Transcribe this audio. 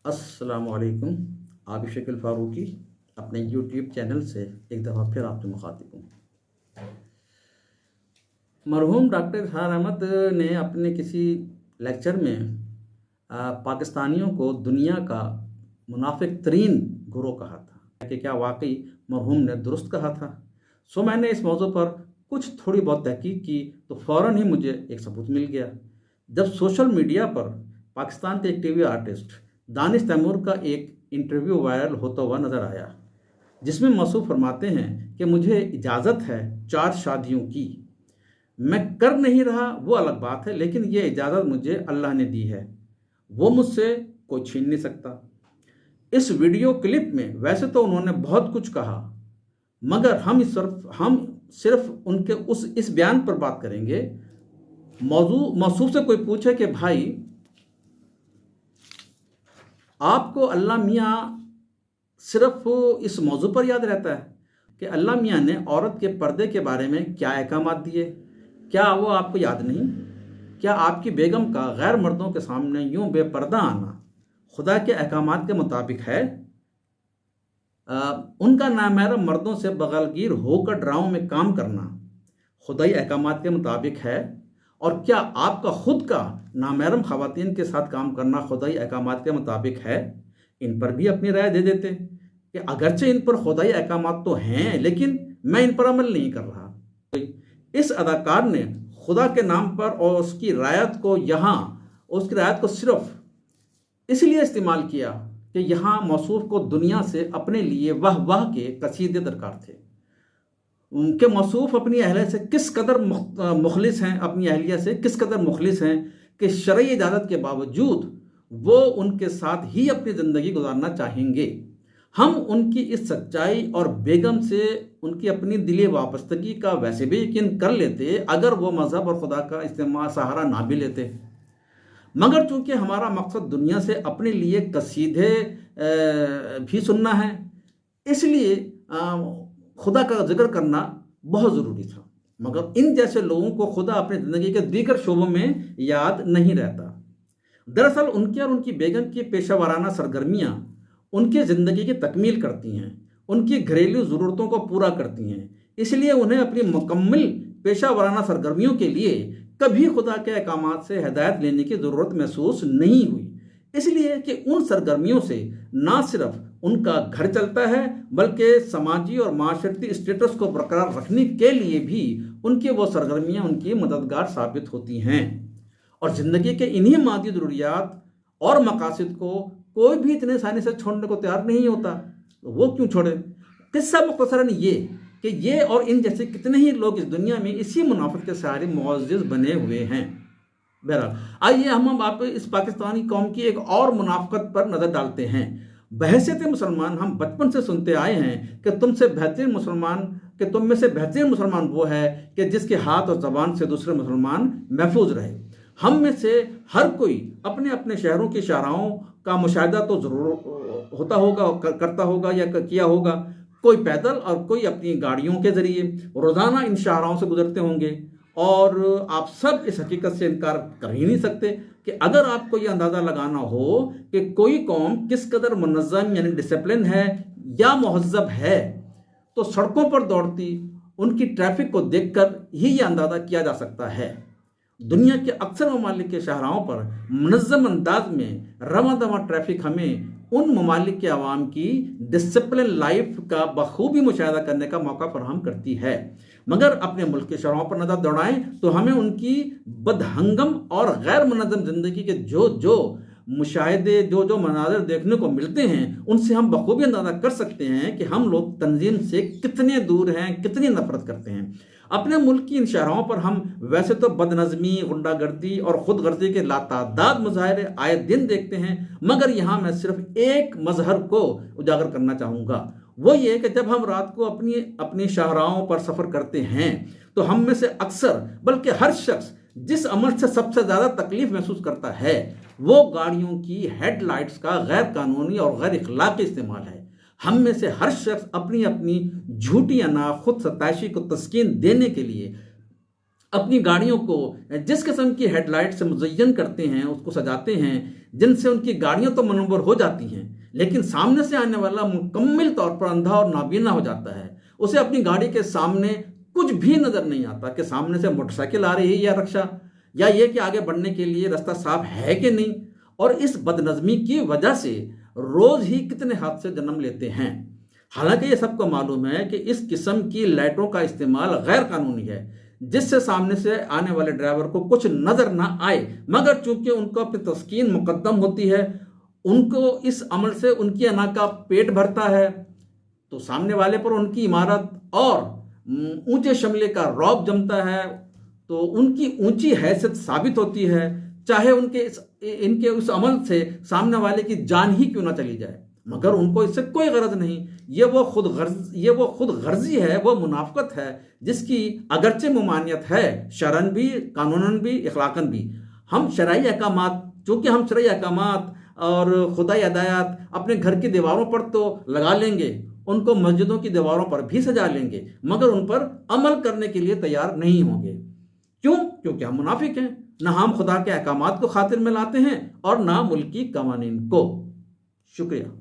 अस्सलामुअलैकुम। आबिद शकील फ़ारूकी अपने YouTube channel से एक दफ़ा फिर आपसे मुखातिब हूँ। मरहूम डॉक्टर इज़हार अहमद ने अपने किसी लेक्चर में पाकिस्तानियों को दुनिया का मुनाफिक तरीन गिरोह कहा था कि क्या वाकई मरहूम ने दुरुस्त कहा था। सो मैंने इस मौजू पर कुछ थोड़ी बहुत तहकीक की तो फ़ौरन ही मुझे एक सबूत मिल गया। जब सोशल मीडिया पर पाकिस्तान के एक टीवी आर्टिस्ट दानिश तैमूर का एक इंटरव्यू वायरल होता हुआ नज़र आया, जिसमें मसूफ फरमाते हैं कि मुझे इजाज़त है 4 शादियों की। मैं कर नहीं रहा वो अलग बात है, लेकिन ये इजाज़त मुझे अल्लाह ने दी है, वो मुझसे कोई छीन नहीं सकता। इस वीडियो क्लिप में वैसे तो उन्होंने बहुत कुछ कहा, मगर हम सिर्फ उनके इस बयान पर बात करेंगे। मौसूफ से कोई पूछे कि भाई आपको अल्लाह मियाँ सिर्फ इस मौजू पर याद रहता है कि अल्लाह मियाँ ने औरत के पर्दे के बारे में क्या अहकामात दिए, क्या वो आपको याद नहीं? क्या आपकी बेगम का गैर मर्दों के सामने यूं बेपर्दा आना खुदा के अहकामात के मुताबिक है? उनका नामहरम मर्दों से बगलगीर होकर ड्रामों में काम करना खुदाई अहकामात के मुताबिक है? और क्या आपका खुद का नामहरम खवातीन के साथ काम करना खुदाई अहकामात के मुताबिक है? इन पर भी अपनी राय दे देते कि अगरचे इन पर खुदाई अहकामात तो हैं, लेकिन मैं इन पर अमल नहीं कर रहा। इस अदाकार ने खुदा के नाम पर और उसकी रायत को सिर्फ इसलिए इस्तेमाल किया कि यहाँ मौसूफ को दुनिया से अपने लिए वाह वाह के कसीदे दरकार थे। उनके मौसूफ अपनी अहलिया से किस कदर मुखलिस हैं, अपनी अहलिया से किस कदर मुखलिस हैं कि शरई इजाज़त के बावजूद वो उनके साथ ही अपनी ज़िंदगी गुजारना चाहेंगे। हम उनकी इस सच्चाई और बेगम से उनकी अपनी दिली वाबस्तगी का वैसे भी यकीन कर लेते अगर वो मज़हब और खुदा का इस्तेमाल सहारा ना भी लेते, मगर चूंकि हमारा मकसद दुनिया से अपने लिए कसीदे भी सुनना है, इसलिए खुदा का जिक्र करना बहुत ज़रूरी था। मगर इन जैसे लोगों को खुदा अपनी ज़िंदगी के दीगर शोबों में याद नहीं रहता। दरअसल उनकी और उनकी बेगम की पेशा वाराना सरगर्मियाँ उनकी ज़िंदगी की तकमील करती हैं, उनकी घरेलू ज़रूरतों को पूरा करती हैं। इसलिए उन्हें अपनी मुकम्मल पेशा वाराना सरगर्मियों के लिए कभी खुदा के अहकामात से हिदायत लेने की ज़रूरत महसूस नहीं हुई, इसलिए कि उन सरगर्मियों से ना सिर्फ उनका घर चलता है बल्कि समाजी और माशरती स्टेटस को बरकरार रखने के लिए भी उनकी वो सरगर्मियाँ उनकी मददगार साबित होती हैं। और ज़िंदगी के इन्हीं मादी ज़रूरियात और मकासद को कोई भी इतने आसानी से छोड़ने को तैयार नहीं होता, वो क्यों छोड़े? किस्सा मुख्तसरन ये कि ये और इन जैसे कितने ही लोग इस दुनिया में इसी मुनाफिक के सहारे मुअज़्ज़िज़ बने हुए हैं। बहरहाल आइए हम आप इस पाकिस्तानी कौम की एक और मुनाफिकत पर नज़र डालते हैं। बहैसियत मुसलमान हम बचपन से सुनते आए हैं कि तुम में से बेहतरीन मुसलमान वो है कि जिसके हाथ और ज़बान से दूसरे मुसलमान महफूज रहे। हम में से हर कोई अपने अपने शहरों की शाहराहों का मुशाहिदा तो ज़रूर करता होगा या किया होगा। कोई पैदल और कोई अपनी गाड़ियों के ज़रिए रोज़ाना इन शाहराहों से गुजरते होंगे। और आप सब इस हकीकत से इनकार कर ही नहीं सकते कि अगर आपको ये अंदाज़ा लगाना हो कि कोई कौम किस कदर मुनज़्ज़म यानी डिसिप्लिन है या मुहज़्ज़ब है, तो सड़कों पर दौड़ती उनकी ट्रैफिक को देखकर ही ये अंदाज़ा किया जा सकता है। दुनिया के अक्सर ममालिक के शाहराहों पर मुनज़्ज़म अंदाज में रवां-दवां ट्रैफिक हमें उन ममालिक के अवाम की डिसिप्लिन लाइफ का बखूबी मुशाहिदा करने का मौका फराहम करती है। मगर अपने मुल्क के शहरों पर नज़र दौड़ाएं तो हमें उनकी बदहंगम और गैर मुनज़्ज़म ज़िंदगी के जो मुशाहिदे जो मनाज़िर देखने को मिलते हैं, उनसे हम बखूबी अंदाज़ा कर सकते हैं कि हम लोग तंजीम से कितने दूर हैं, कितनी नफरत करते हैं। अपने मुल्क की इन शहरों पर हम वैसे तो बदनज़मी, गुंडागर्दी और खुदगर्जी के लातादाद मुजाहरे आए दिन देखते हैं, मगर यहाँ मैं सिर्फ एक मजहर को उजागर करना चाहूँगा। वो ये कि जब हम रात को अपनी शाहराहों पर सफ़र करते हैं तो हम में से अक्सर बल्कि हर शख्स जिस अमल से सबसे ज़्यादा तकलीफ महसूस करता है वो गाड़ियों की हेडलाइट्स का गैर कानूनी और गैर इखलाकी इस्तेमाल है। हम में से हर शख्स अपनी अपनी झूठी अना खुद सताइशी को तस्कीन देने के लिए अपनी गाड़ियों को जिस किस्म की हेडलाइट से मुज़य्यन करते हैं, उसको सजाते हैं, जिनसे उनकी गाड़ियां तो मनोवर हो जाती हैं, लेकिन सामने से आने वाला मुकम्मल तौर पर अंधा और नाबीना हो जाता है। उसे अपनी गाड़ी के सामने कुछ भी नज़र नहीं आता कि सामने से मोटरसाइकिल आ रही है या रिक्शा, या ये कि आगे बढ़ने के लिए रास्ता साफ है कि नहीं। और इस बदनज़मी की वजह से रोज़ ही कितने हादसे जन्म लेते हैं। हालांकि ये सबको मालूम है कि इस किस्म की लाइटों का इस्तेमाल गैर कानूनी है, जिससे सामने से आने वाले ड्राइवर को कुछ नज़र ना आए, मगर चूंकि उनको अपनी तस्कीन मुकद्दम होती है, उनको इस अमल से उनकी अना का पेट भरता है, तो सामने वाले पर उनकी इमारत और ऊंचे शमले का रौब जमता है, तो उनकी ऊंची हैसियत साबित होती है, चाहे इनके उस अमल से सामने वाले की जान ही क्यों ना चली जाए। मगर उनको इससे कोई गरज नहीं। ये वो खुद गर्जी है, वो मुनाफकत है, जिसकी अगरचे मुमानियत है शरन भी, कानूनन भी, इखलाकन भी। हम शरई अहकामात, चूँकि हम शरई अहकामात और खुदाई हदायत अपने घर की दीवारों पर तो लगा लेंगे, उनको मस्जिदों की दीवारों पर भी सजा लेंगे, मगर उन पर अमल करने के लिए तैयार नहीं होंगे। क्यों? क्योंकि हम मुनाफिक हैं। ना हम खुदा के अहकामात को खातिर में लाते हैं और ना मुल्की कवानीन को। शुक्रिया।